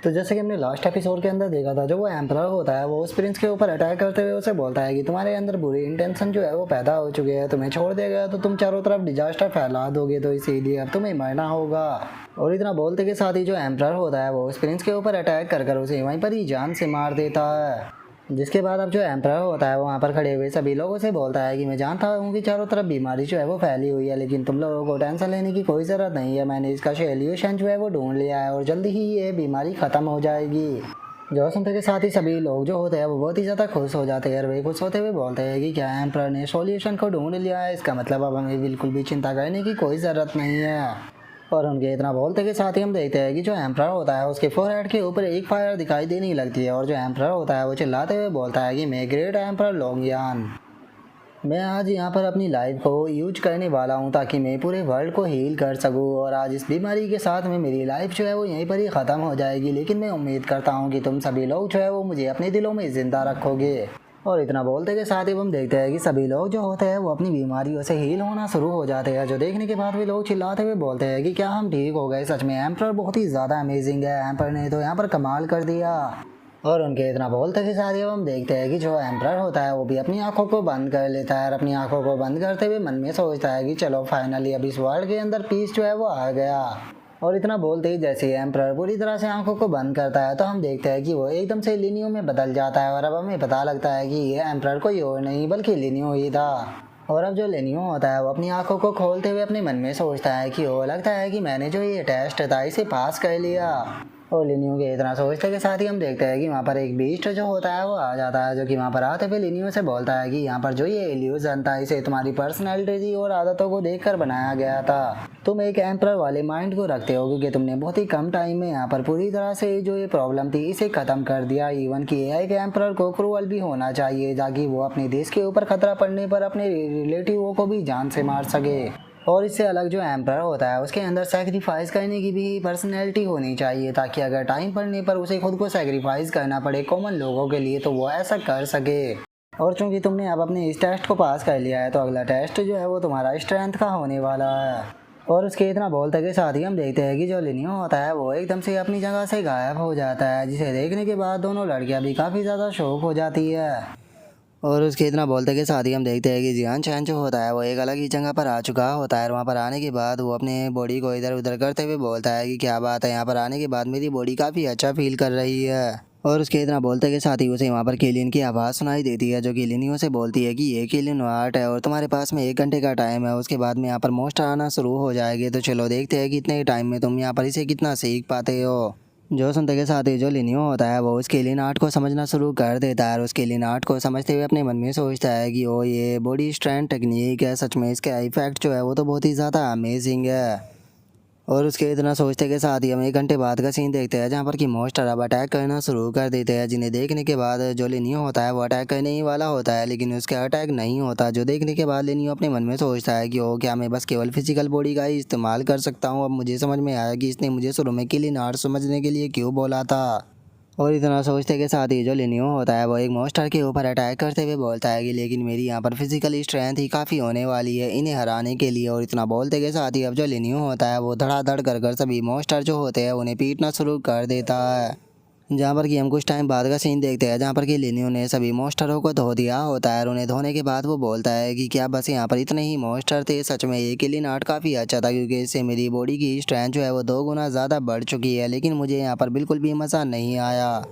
तो जैसे कि हमने लास्ट एपिसोड के अंदर देखा था, जो वो एम्परर होता है वो उस प्रिंस के ऊपर अटैक करते हुए उसे बोलता है कि तुम्हारे अंदर बुरी इंटेंशन जो है वो पैदा हो चुकी है, तुम्हें छोड़ दिया गया तो तुम चारों तरफ डिजास्टर फैला दोगे, तो इसीलिए अब तुम्हें मरना होगा। और इतना बोलते के साथ ही जो एम्परर होता है वो उस प्रिंस के ऊपर अटैक कर कर उसे वहीं पर ही जान से मार देता है। जिसके बाद अब जो एम्परर होता है वो वहाँ पर खड़े हुए सभी लोगों से बोलता है कि मैं जानता हूँ कि चारों तरफ बीमारी जो है वो फैली हुई है, लेकिन तुम लोगों को टेंशन लेने की कोई ज़रूरत नहीं है। मैंने इसका सोल्यूशन जो है वो ढूंढ लिया है और जल्दी ही ये बीमारी ख़त्म हो जाएगी। जो सुनते के साथ ही सभी लोग जो होते हैं वो बहुत ही ज़्यादा खुश हो जाते हैं और वे खुश होते हुए बोलते हैं कि क्या एम्परर ने सॉल्यूशन को ढूंढ लिया है, इसका मतलब अब हमें बिल्कुल भी चिंता करने की कोई ज़रूरत नहीं है। और उनके इतना बोलते के साथ ही हम देखते हैं कि जो एम्परर होता है उसके फोरहेड के ऊपर एक फायर दिखाई देने लगती है और जो एम्परर होता है वो चिल्लाते हुए बोलता है कि मैं ग्रेट एम्परर लोंगियान, मैं आज यहाँ पर अपनी लाइफ को यूज करने वाला हूँ ताकि मैं पूरे वर्ल्ड को हील कर सकूँ। और आज इस बीमारी के साथ में मेरी लाइफ जो है वो यहीं पर ही ख़त्म हो जाएगी, लेकिन मैं उम्मीद करता हूँ कि तुम सभी लोग जो है वो मुझे अपने दिलों में ज़िंदा रखोगे। और इतना बोलते के साथ ही हम देखते हैं कि सभी लोग जो होते हैं वो अपनी बीमारियों से हील होना शुरू हो जाते हैं। जो देखने के बाद वे लोग चिल्लाते हुए बोलते हैं कि क्या हम ठीक हो गए, सच में एम्परर बहुत ही ज़्यादा अमेजिंग है, एम्परर ने तो यहाँ पर कमाल कर दिया। और उनके इतना बोलते के साथ ही हम देखते हैं कि जो एम्परर होता है वो भी अपनी आंखों को बंद कर लेता है और अपनी आंखों को बंद करते हुए मन में सोचता है कि चलो फाइनली अब इस वर्ल्ड के अंदर पीस जो है वो आ गया। और इतना बोलते ही जैसे ही एम्परर पूरी तरह से आंखों को बंद करता है तो हम देखते हैं कि वो एकदम से लिनियो में बदल जाता है और अब हमें पता लगता है कि ये एम्परर कोई और नहीं बल्कि लिनियो ही था। और अब जो लिनियो होता है वो अपनी आंखों को खोलते हुए अपने मन में सोचता है कि वो लगता है कि मैंने जो ये टेस्ट था इसे पास कर लिया। और लिनियो के इतना सोचते के साथ ही हम देखते हैं कि वहाँ पर एक बीस्ट जो होता है वो आ जाता है, जो कि वहाँ पर आते हुए लिनियो से बोलता है कि यहाँ पर जो ये इल्यूजन था इसे तुम्हारी पर्सनैलिटी और आदतों को देखकर बनाया गया था। तुम एक एम्परर वाले माइंड को रखते हो क्योंकि तुमने बहुत ही कम टाइम में यहाँ पर पूरी तरह से जो ये प्रॉब्लम थी इसे ख़त्म कर दिया। इवन कि एआई के एम्परर को क्रूअल भी होना चाहिए ताकि वो अपने देश के ऊपर खतरा पड़ने पर अपने रिलेटिवों को भी जान से मार सके। और इससे अलग जो एम्परर होता है उसके अंदर सेक्रीफाइस करने की भी पर्सनैलिटी होनी चाहिए ताकि अगर टाइम पड़ने पर उसे खुद को सेक्रीफाइस करना पड़े कॉमन लोगों के लिए तो वो ऐसा कर सके। और चूंकि तुमने अब अपने इस टेस्ट को पास कर लिया है तो अगला टेस्ट जो है वो तुम्हारा स्ट्रेंथ का होने वाला है। और उसके इतना बोलते के साथ ही हम देखते हैं कि जो लिनियो होता है वो एकदम से अपनी जगह से गायब हो जाता है, जिसे देखने के बाद दोनों लड़कियां भी काफ़ी ज़्यादा शौक हो जाती है। और उसके इतना बोलते के साथ ही हम देखते हैं कि जियान चैन जो होता है वो एक अलग ही जगह पर आ चुका होता है और वहाँ पर आने के बाद वो अपने बॉडी को इधर उधर करते हुए बोलता है कि क्या बात है, यहाँ पर आने के बाद मेरी बॉडी काफ़ी अच्छा फील कर रही है। और उसके इतना बोलते के साथ ही उसे वहाँ पर केलियन की आवाज़ सुनाई देती है, जो कि लिनियो से बोलती है कि ये केलियन आर्ट है और तुम्हारे पास में 1 घंटे का टाइम है, उसके बाद में यहाँ पर मोस्टर आना शुरू हो जाएगी, तो चलो देखते हैं कि इतने टाइम में तुम यहाँ पर इसे कितना सीख पाते हो। जो सुनते के साथ ही जो लिनियो होता है वो उसके एलियन आर्ट को समझना शुरू कर देता है और उसके एलियन आर्ट को समझते हुए अपने मन में सोचता है कि ओ ये बॉडी स्ट्रेंथ टेक्निक है, सच में इसका इफेक्ट जो है वो तो बहुत ही ज़्यादा अमेजिंग है। और उसके इतना सोचते के साथ ही हम 1 घंटे बाद का सीन देखते हैं जहाँ पर कि मोस्टर अब अटैक करना शुरू कर देते हैं, जिन्हें देखने के बाद जो लिनियो होता है वो अटैक करने ही वाला होता है, लेकिन उसका अटैक नहीं होता। जो देखने के बाद लिनियो अपने मन में सोचता है कि ओ क्या मैं बस केवल फिजिकल बॉडी का ही इस्तेमाल कर सकता हूँ। अब मुझे समझ में आया कि इसने मुझे शुरू में किलियन आर्ट समझने के लिए क्यों बोला था। और इतना सोचते के साथ ही जो लिनियो होता है वो एक मॉन्स्टर के ऊपर अटैक करते हुए बोलता है कि लेकिन मेरी यहाँ पर फिजिकल स्ट्रेंथ ही काफ़ी होने वाली है इन्हें हराने के लिए। और इतना बोलते के साथ ही अब जो लिनियो होता है वो धड़ाधड़ कर सभी मॉन्स्टर जो होते हैं उन्हें पीटना शुरू कर देता है। जहाँ पर कि हम कुछ टाइम बाद का सीन देखते हैं जहाँ पर कि लिनियो ने सभी मॉन्स्टरों को धो दिया होता है और उन्हें धोने के बाद वो बोलता है कि क्या बस यहाँ पर इतने ही मॉन्स्टर थे। सच में ये किलियन आर्ट काफ़ी अच्छा था क्योंकि इससे मेरी बॉडी की स्ट्रेंथ जो है वो 2 गुना ज़्यादा बढ़ चुकी है, लेकिन मुझे यहाँ पर बिल्कुल भी मज़ा नहीं आया।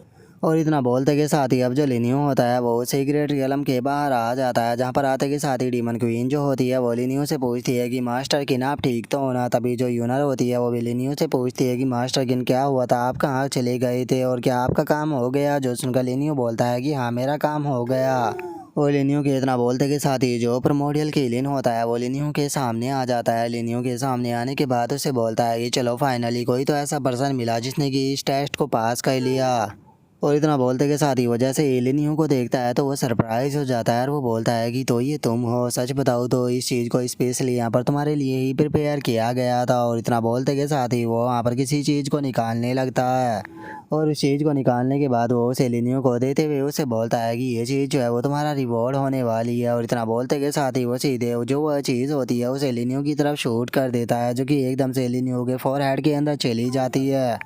और इतना बोलते के साथ ही अब जो लिनियो होता है वो सीक्रेट रियलम के बाहर आ जाता है, जहाँ पर आते के साथ ही डीमन क्वीन जो होती है वो लिनियो से पूछती है कि मास्टर किन आप ठीक तो होना। तभी जो यूनर होती है वो भी लिनियो से पूछती है कि मास्टर किन क्या हुआ था, आप कहाँ चले गए थे और क्या आपका काम हो गया। जो सुनकर लिनियो बोलता है कि हाँ मेरा काम हो गया। और लिनियो के इतना बोलते के साथ ही जो प्रोमोडियल केलियन होता है वो लिनियो के सामने आ जाता है। लिनियो के सामने आने के बाद उसे बोलता है कि चलो फाइनली कोई तो ऐसा पर्सन मिला जिसने कि इस टेस्ट को पास कर लिया। और इतना बोलते के साथ ही वो जैसे एलियनियों को देखता है तो वो सरप्राइज हो जाता है और वो बोलता है कि तो ये तुम हो, सच बताओ तो इस चीज़ को स्पेशली यहाँ पर तुम्हारे लिए ही प्रिपेयर किया गया था। और इतना बोलते के साथ ही वो वहाँ पर किसी चीज़ को निकालने लगता है और उस चीज़ को निकालने के बाद वो उस एलियनियों को देते हुए उसे बोलता है कि ये चीज़ जो है वो तुम्हारा रिवॉर्ड होने वाली है। और इतना बोलते के साथ ही वो सीधे जो वह चीज़ होती है उस एलियनियों की तरफ शूट कर देता है, जो कि एकदम से एलियनियों के फोरहेड के अंदर चली जाती है।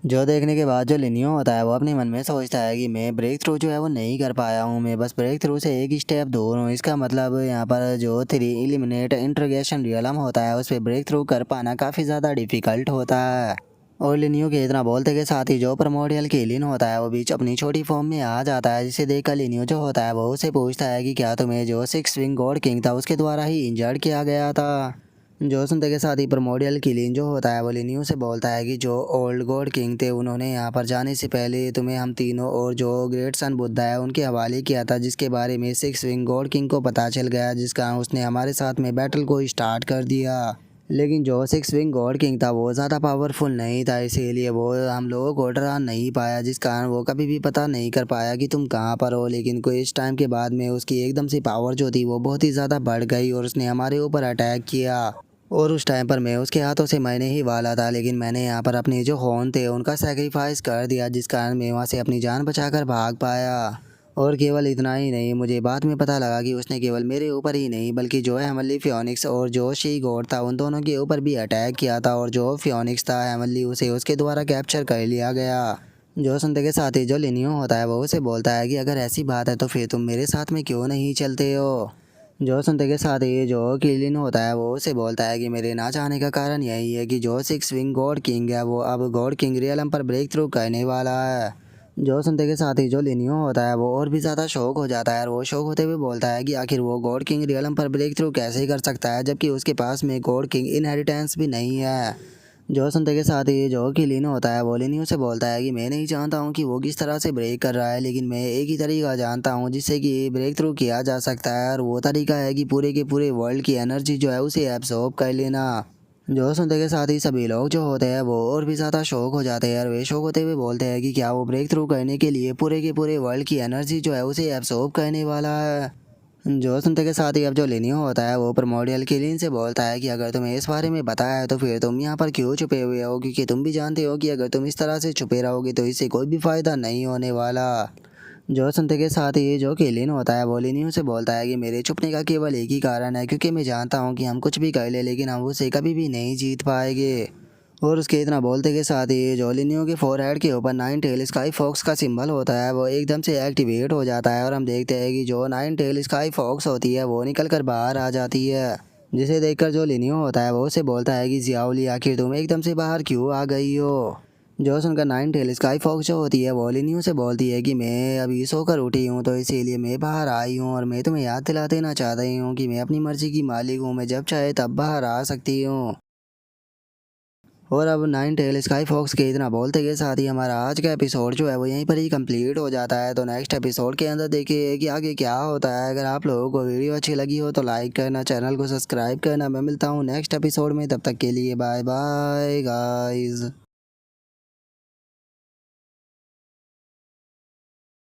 जो देखने के बाद जो लिनियो होता है वो अपने मन में सोचता है कि मैं ब्रेक थ्रू जो है वो नहीं कर पाया हूँ, मैं बस ब्रेक थ्रू से एक ही स्टेप दूर हूँ। इसका मतलब यहाँ पर जो थ्री एलिमिनेट इंट्रोगेशन रियलम होता है उस पर ब्रेक थ्रू कर पाना काफ़ी ज़्यादा डिफ़िकल्ट होता है। और लिनियो के इतना बोलते के साथ ही जो प्रोमोडियल केलिन होता है वो बीच अपनी छोटी फॉर्म में आ जाता है, जिसे देखकर लिनियो जो होता है वो उसे पूछता है कि क्या तुम्हें जो सिक्स विंग गॉड किंग था उसके द्वारा ही इंजर्ड किया गया था। जो सुनते के साथ ही प्रोमोडियल किलिन जो होता है वो लिनियो से बोलता है कि जो ओल्ड गॉड किंग थे उन्होंने यहाँ पर जाने से पहले तुम्हें हम तीनों और जो ग्रेट सन बुद्धा है उनके हवाले किया था, जिसके बारे में सिक्स विंग गॉड किंग को पता चल गया, जिसका उसने हमारे साथ में बैटल को स्टार्ट कर दिया। लेकिन जो सिक्स विंग गॉड किंग था वो ज़्यादा पावरफुल नहीं था, इसीलिए वो हम लोगों को डरा नहीं पाया, जिस कारण वो कभी भी पता नहीं कर पाया कि तुम कहाँ पर हो। लेकिन कुछ टाइम के बाद में उसकी एकदम से पावर जो थी वो बहुत ही ज़्यादा बढ़ गई और उसने हमारे ऊपर अटैक किया। और उस टाइम पर मैं उसके हाथों से मैंने ही वाला था, लेकिन मैंने यहाँ पर अपने जो होन थे उनका सेक्रीफाइस कर दिया, जिस कारण मैं वहाँ से अपनी जान बचाकर भाग पाया। और केवल इतना ही नहीं, मुझे बाद में पता लगा कि उसने केवल मेरे ऊपर ही नहीं बल्कि जो हेमनली फियोनिक्स और जो शी गॉड था उन दोनों के ऊपर भी अटैक किया था, और जो फियोनिक्स था हेमनली उसे उसके द्वारा कैप्चर कर लिया गया। जो सुनते के साथ ही जो लिनियो होता है वो उसे बोलता है कि अगर ऐसी बात है तो फिर तुम मेरे साथ में क्यों नहीं चलते हो। जो सुनते के साथ ही जो किलिन होता है वो उसे बोलता है कि मेरे ना चाहने का कारण यही है कि जो सिक्स विंग गॉड किंग है वो अब गॉड किंग रियलम पर ब्रेक थ्रू करने वाला है। जो सुनते के साथ ही जो लिनियो होता है वो और भी ज़्यादा शौक हो जाता है, और वो शौक होते हुए बोलता है कि आखिर वो गॉड किंग रियलम पर ब्रेक थ्रू कैसे कर सकता है जबकि उसके पास में गॉड किंग इनहेरिटेंस भी नहीं है। जो सुनते के साथ ही जो किलिन होता है वो लिनियो से बोलता है कि मैं नहीं जानता हूँ कि वो किस तरह से ब्रेक कर रहा है, लेकिन मैं एक ही तरीका जानता हूँ जिससे कि ब्रेक थ्रू किया जा सकता है, और वो तरीका है कि पूरे के पूरे वर्ल्ड की एनर्जी जो है उसे एब्जॉर्ब कर लेना। जो सुनते के साथ ही सभी लोग जो होते हैं वो और भी ज़्यादा शौक हो जाते हैं, और वे शौक होते हुए बोलते हैं कि क्या वो ब्रेक थ्रू करने के लिए पूरे के पूरे वर्ल्ड की एनर्जी जो है उसे एब्जॉर्ब करने वाला है। जो सुनते के साथ ही अब जो लिनियो होता है वो प्रोमोडियल किलिन से बोलता है कि अगर तुम्हें इस बारे में बताया है तो फिर तुम यहाँ पर क्यों छुपे हुए हो, क्योंकि तुम भी जानते हो कि अगर तुम इस तरह से छुपे रहोगे तो इससे कोई भी फ़ायदा नहीं होने वाला। जो सुनते के साथ ही जो किलिन होता है वो लिनियो से बोलता है कि मेरे छुपने का केवल एक ही कारण है, क्योंकि मैं जानता हूँ कि हम कुछ भी कर ले लेकिन हम उसे कभी भी नहीं जीत पाएंगे। और उसके इतना बोलते के साथ ही जो लिनियो के फोरहेड के ऊपर नाइन टेल स्काई फॉक्स का सिंबल होता है वो एकदम से एक्टिवेट हो जाता है, और हम देखते हैं कि जो नाइन टेल स्काई फॉक्स होती है वो निकल कर बाहर आ जाती है, जिसे देखकर जो लिनियो होता है वो उसे बोलता है कि जियाओली आखिर तुम एकदम से बाहर क्यों आ गई हो। जो सुनकर नाइन टेल स्काई फॉक्स जो होती है वो लिनियो से बोलती है कि मैं अभी सोकर उठी हूँ तो इसीलिए मैं बाहर आई हूँ, और मैं तुम्हें याद दिला देना चाहती हूँ कि मैं अपनी मर्जी की मालिक हूँ, मैं जब चाहे तब बाहर आ सकती हूँ। और अब नाइन टेल स्काई फॉक्स के इतना बोलते के साथ ही हमारा आज का एपिसोड जो है वो यहीं पर ही कंप्लीट हो जाता है। तो नेक्स्ट एपिसोड के अंदर देखिए कि आगे क्या होता है। अगर आप लोगों को वीडियो अच्छी लगी हो तो लाइक करना, चैनल को सब्सक्राइब करना। मैं मिलता हूँ नेक्स्ट एपिसोड में, तब तक के लिए बाय बाय गाइस।